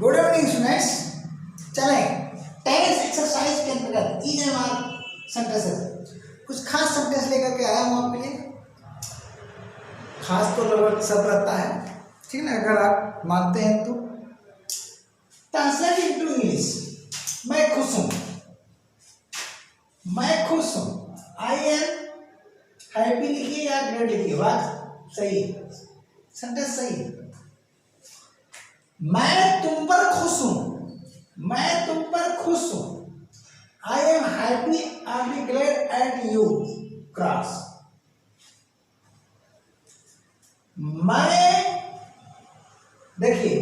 Good evening students. चलें tense exercise के अंतर्गत EMR सेंटेंसेस कुछ खास सेंटेंस लेकर के आया हूँ आपके लिए। खास तो लगभग सब रहता है, ठीक ना, अगर आप मानते हैं तो। Translate into English. मैं खुश हूँ, मैं खुश हूँ। आई एम हैप्पी लिखिए या ग्रेट लिखिए, बात सही है, सेंटेंस सही है। मैं तुम पर खुश हूं, मैं तुम पर खुश हूं। I am happy I be glad at you cross. मैं देखिए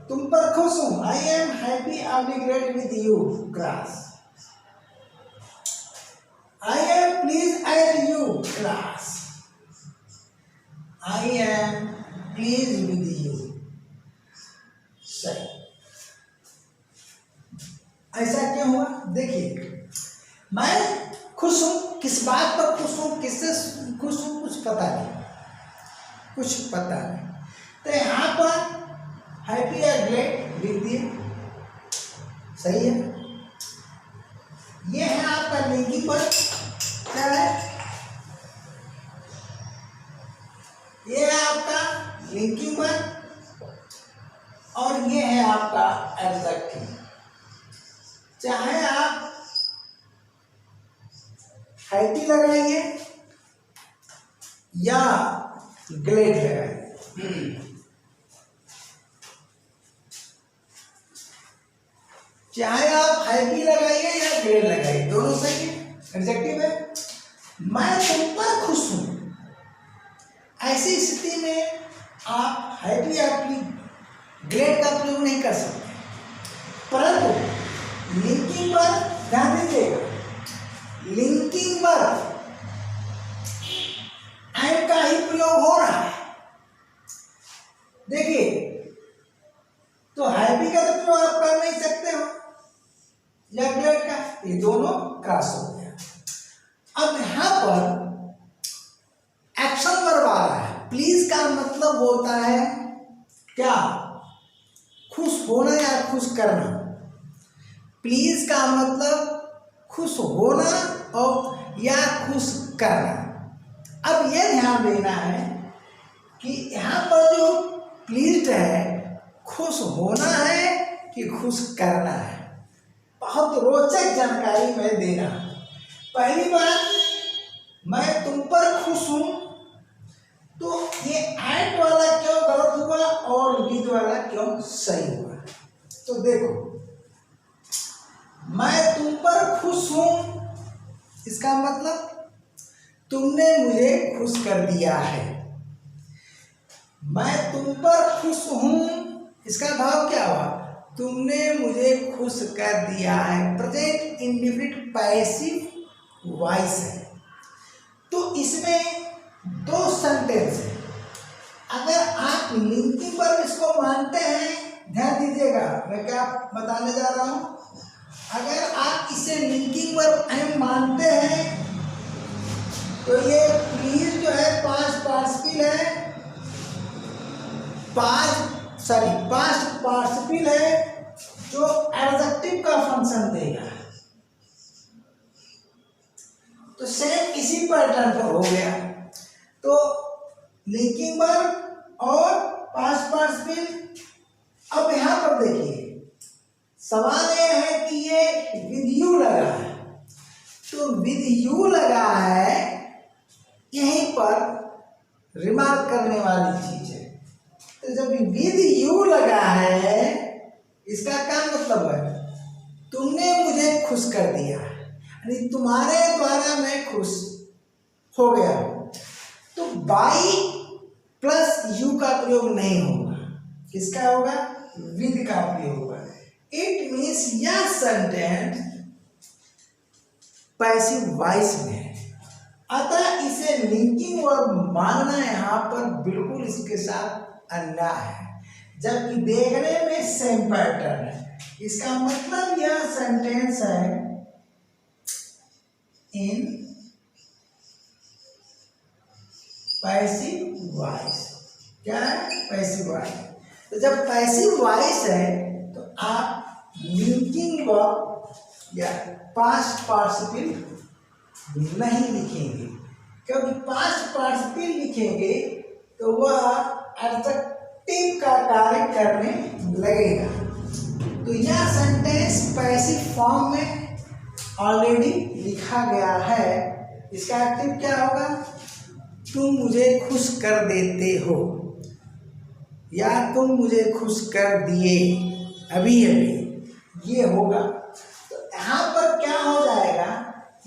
तुम पर खुश हूं, I am happy I be glad with you cross. I am please at you cross. I am please with you. सही। ऐसा क्यों हुआ? देखिए मैं खुश हूं, किस बात पर खुश हूं, किससे खुश हूं, कुछ पता नहीं, कुछ पता नहीं। तो यहां पर हैप्पी या ग्लैड लिख दिए, सही है। ये है आपका लिंकिंग वर्ड, क्या है? ये है आपका लिंकिंग वर्ड और ये है आपका एडजेक्टिव। चाहे आप हैप्पी लगाइए या ग्लेड लगाइए, चाहे आप हैप्पी लगाइए या ग्लेड लगाइए, दोनों सही है, एडजेक्टिव है। मैं तुम पर खुश हूं, ऐसी स्थिति में आप हैप्पी या ग्रेड का प्रयोग नहीं कर सकते, परंतु लिंकिंग पर ध्यान दीजिएगा। लिंकिंग पर एंड का ही प्रयोग हो रहा है। देखिए तो हैप्पी का तो प्रयोग आप कर नहीं सकते हो या ग्रेड का, ये दोनों क्रॉस हो गया। अब यहां पर एक्शन वर्ब आ रहा है। प्लीज का मतलब होता है क्या? खुश होना या खुश करना। प्लीज का मतलब खुश होना और या खुश करना। अब यह ध्यान देना है कि यहाँ पर जो प्लीज्ड है, खुश होना है कि खुश करना है। बहुत रोचक जानकारी मैं दे रहा हूं। पहली बात, मैं तुम पर खुश हूं, तो ये एट वाला क्यों गलत हुआ और विद वाला क्यों सही हुआ? तो देखो, मैं तुम पर खुश हूं, इसका मतलब तुमने मुझे खुश कर दिया है। मैं तुम पर खुश हूं, इसका भाव क्या हुआ? तुमने मुझे खुश कर दिया है। प्रेजेंट इंडेफिनिट पैसिव वॉइस है, तो इसमें दो सेंटेंस है। अगर आप लिंकिंग पर इसको मानते हैं, ध्यान दीजिएगा मैं क्या बताने जा रहा हूं। अगर आप इसे लिंकिंग वर्ब एम मानते हैं तो ये प्लीज जो है पास्ट पार्टिसिपल है, पास्ट पार्टिसिपल है जो एडजेक्टिव का फंक्शन देगा। तो सेम इसी पैटर्न पर हो गया। तो लिंकिंग वर्ब और पास्ट पार्टिसिपल। अब यहां पर देखिए, सवाल यह है कि ये विद यू लगा है, तो विद यू लगा है, यहीं पर रिमार्क करने वाली चीज है। तो जब विद यू लगा है, इसका क्या मतलब है? तुमने मुझे खुश कर दिया, यानी तुम्हारे द्वारा मैं खुश हो गया। तो बाई प्लस यू का प्रयोग नहीं होगा, किसका होगा? विद का प्रयोग होगा। इट मीन्स यह सेंटेंस पैसिव वॉइस में है, अतः इसे लिंकिंग वर्ब मानना यहाँ पर बिल्कुल इसके साथ अन्याय है, जबकि देखने में सेम पैटर्न है। इसका मतलब यह सेंटेंस है इन पैसिव वॉइस। क्या है? Passive voice. तो जब पैसिव वॉइस है तो आप लिंकिंग वर्ब या पास्ट पार्टिसिपल नहीं लिखेंगे, क्योंकि पास्ट पार्टिसिपल लिखेंगे तो वह एडजेक्टिव का कार्य करने लगेगा। तो यह सेंटेंस पैसिव फॉर्म में ऑलरेडी लिखा गया है। इसका एक्टिव क्या होगा? तुम मुझे खुश कर देते हो या तुम मुझे खुश कर दिए अभी अभी, ये होगा। तो यहाँ पर क्या हो जाएगा,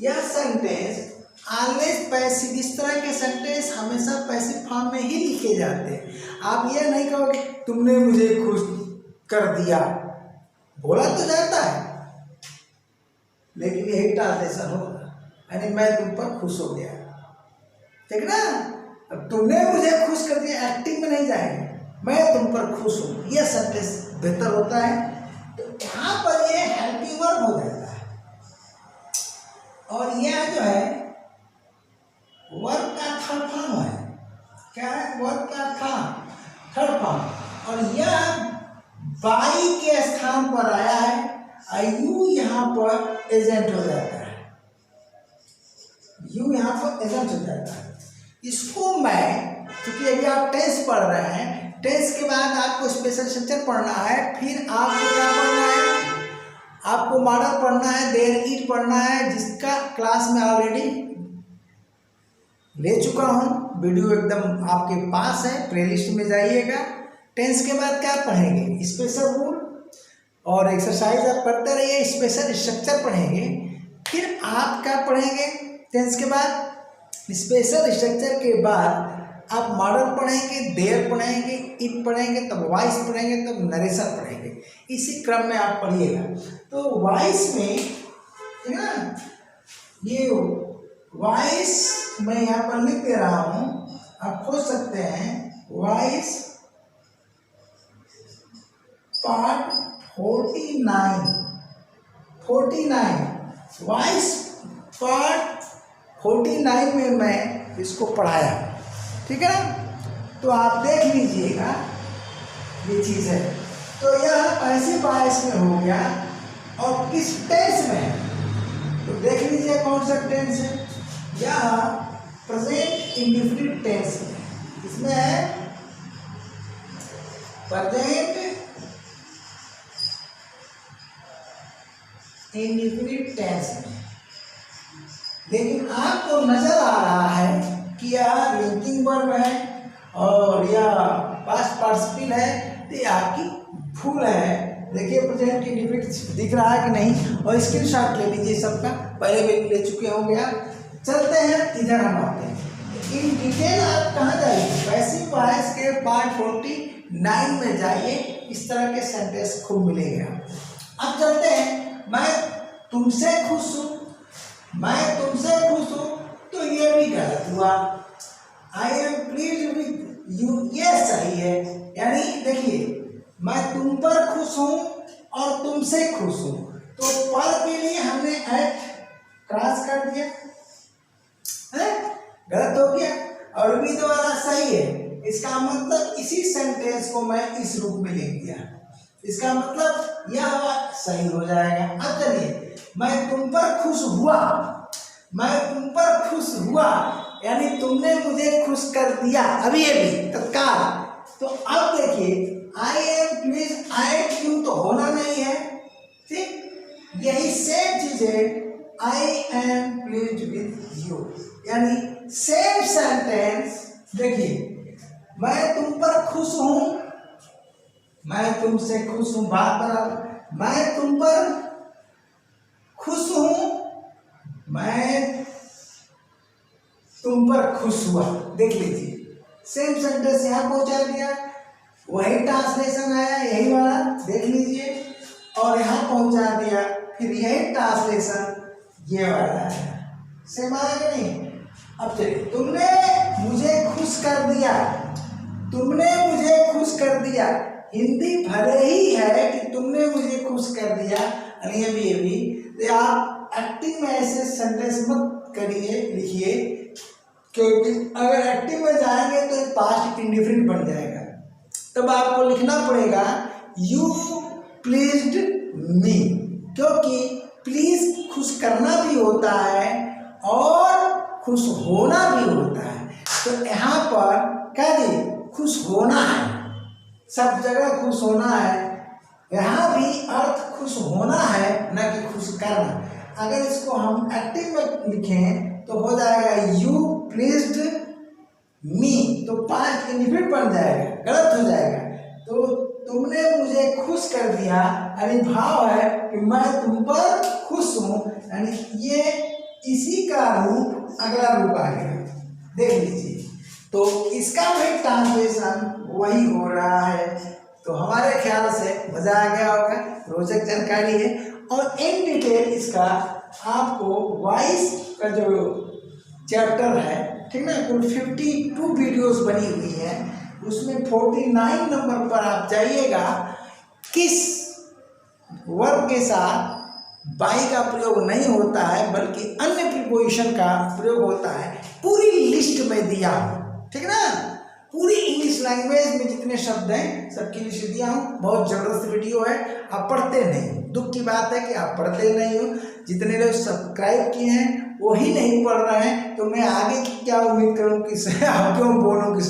यह सेंटेंस ऑलवेज पैसिव, इस तरह के सेंटेंस हमेशा पैसिव फॉर्म में ही लिखे जाते हैं। आप ये नहीं कहोगे तुमने मुझे खुश कर दिया, बोला तो जाता है लेकिन यही ट्रांसलेशन होगा, यानी मैं तुम पर खुश हो गया, ठीक ना। अब तुमने मुझे खुश कर दिया एक्टिंग में नहीं जाएंगे, मैं तुम पर खुश हूँ, यह सेंटेंस बेहतर होता है। तो यहाँ पर ये हेल्पिंग वर्ब हो जाता है और यह जो है वर्ब का थर्ड फॉर्म है। क्या है? वर्ब का थर्ड फॉर्म, और यह बाई के स्थान पर आया है। यू यहाँ पर एजेंट हो जाता है, यू यहाँ पर एजेंट हो जाता है। इसको मैं, क्योंकि अभी आप टेंस पढ़ रहे हैं, टेंस के बाद आपको स्पेशल स्ट्रक्चर पढ़ना है, फिर आपको क्या पढ़ना है, आपको मॉडल पढ़ना है, देयर इट पढ़ना है, जिसका क्लास में ऑलरेडी ले चुका हूँ, वीडियो एकदम आपके पास है, प्लेलिस्ट में जाइएगा। टेंस के बाद क्या पढ़ेंगे? स्पेशल रूल और एक्सरसाइज आप करते रहिए, स्पेशल स्ट्रक्चर पढ़ेंगे। फिर आप क्या पढ़ेंगे टेंस के बाद? स्पेशल स्ट्रक्चर के बाद आप मॉडल पढ़ेंगे, देयर पढ़ेंगे, इट पढ़ेंगे, तब वॉइस पढ़ेंगे, तब नरेशन पढ़ेंगे। इसी क्रम में आप पढ़िएगा। तो वॉइस में, ठीक है ना, ये वॉइस मैं यहाँ पर लिख दे रहा हूँ, आप खोज सकते हैं। वॉइस पार्ट 49 वॉइस पार्ट 49 में मैं इसको पढ़ाया, ठीक है ना। तो आप देख लीजिएगा, ये चीज़ है। तो यह ऐसे वॉइस में हो गया, और किस टेंस में है तो देख लीजिए कौन सा टेंस है। यह प्रेजेंट इंडेफिनिट टेंस है, इसमें है प्रेजेंट इंडेफिनिट टेंस में। लेकिन आपको नजर आ रहा है कि यह लिंकिंग वर्ब है और यह पास्ट पार्टिसिपल है, तो ये आपकी भूल है। देखिए प्रेजेंट इंडेफिनिट दिख रहा है कि नहीं, और स्क्रीनशॉट ले लीजिए सबका, पहले भी ले चुके होंगे आप। चलते हैं इधर, हम आते हैं इन डिटेल। आप कहाँ जाइए? पैसिव वॉइस के पार्ट 49 में जाइए, इस तरह के सेंटेंस खूब मिलेंगे आपको। अब चलते हैं, मैं तुमसे खुश हूँ, मैं तुमसे खुश हूँ, तो ये भी गलत हुआ। I am pleased with you, ये सही है। यानी देखिए, मैं तुम पर खुश हूँ और तुमसे खुश हूँ, तो पर के लिए हमने एट क्रॉस कर दिया है, गलत हो गया। और विद वाला सही है, इसका मतलब इसी सेंटेंस को मैं इस रूप में लिख दिया, इसका मतलब यह सही हो जाएगा। अब चलिए, मैं तुम पर खुश हुआ, मैं तुम पर खुश हुआ, यानी तुमने मुझे खुश कर दिया अभी अभी तत्काल। तो अब देखिए, I am please at you तो होना नहीं है, ठीक। यही सेम चीज है, I am please with you, यानी सेम सेंटेंस। देखिए, मैं तुम पर खुश हूं, मैं तुमसे खुश हूं, बात बराबर। मैं तुम पर खुश हूं, मैं तुम पर खुश हुआ। देख लीजिए, सेम सेंटेंस यहाँ पहुंचा दिया, वही ट्रांसलेशन आया, यही वाला देख लीजिए, और यहाँ पहुंचा दिया, फिर यही ट्रांसलेशन ये वाला आया। सेम आया कि नहीं? अब चलिए, तुमने मुझे खुश कर दिया, तुमने मुझे खुश कर दिया। हिंदी भले ही है कि तुमने मुझे खुश कर दिया, ये भी तो आप एक्टिंग में ऐसे सेंटेंस मत करिए, लिखिए, क्योंकि अगर एक्टिव में जाएंगे तो पास्ट इंडिफरेंट बन जाएगा। तब आपको लिखना पड़ेगा, यू प्लीज्ड मी, क्योंकि प्लीज खुश करना भी होता है और खुश होना भी होता है। तो यहाँ पर क्या दी, खुश होना है, सब जगह खुश होना है, यहाँ भी अर्थ खुश होना है न कि खुश करना। अगर इसको हम एक्टिव में लिखें तो हो जाएगा यू प्लीज्ड मी, तो पास्ट इंडिफिनिट बन जाएगा, गलत हो जाएगा। तो तुमने मुझे खुश कर दिया, यानी भाव है कि मैं तुम पर खुश हूँ, यानी ये इसी का रूप अगला रूप आ गया, देख लीजिए। तो इसका भी ट्रांसलेशन वही हो रहा है। तो हमारे ख्याल से मजा आ गया होगा, रोचक जानकारी है और इन डिटेल इसका आपको वॉइस का जो चैप्टर है, ठीक ना, कुल 52 वीडियोस बनी हुई है, उसमें 49 नंबर पर आप जाइएगा, किस वर्ब के साथ बाई का प्रयोग नहीं होता है बल्कि अन्य प्रीपोजिशन का प्रयोग होता है, पूरी लिस्ट में दिया हूँ, ठीक ना। पूरी इंग्लिश लैंग्वेज में जितने शब्द हैं सबकी लिस्ट दिया हूँ। बहुत जबरदस्त वीडियो है, आप पढ़ते नहीं, दुख की बात है कि आप पढ़ते नहीं हो। जितने लोग सब्सक्राइब किए हैं वही नहीं पढ़ रहे हैं, तो मैं आगे की क्या उम्मीद करूँ कि आप क्यों बोलूँ कि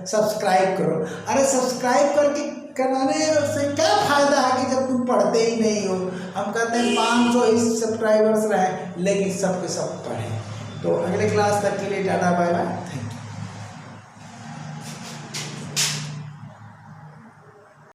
सब्सक्राइब करो। अरे सब्सक्राइब करके कराने से क्या फायदा है कि जब तुम पढ़ते ही नहीं हो। हम कहते हैं 500 ही सब्सक्राइबर्स रहे, लेकिन सब के सब पढ़े। तो अगले क्लास तक के लिए टाटा बाय बाय।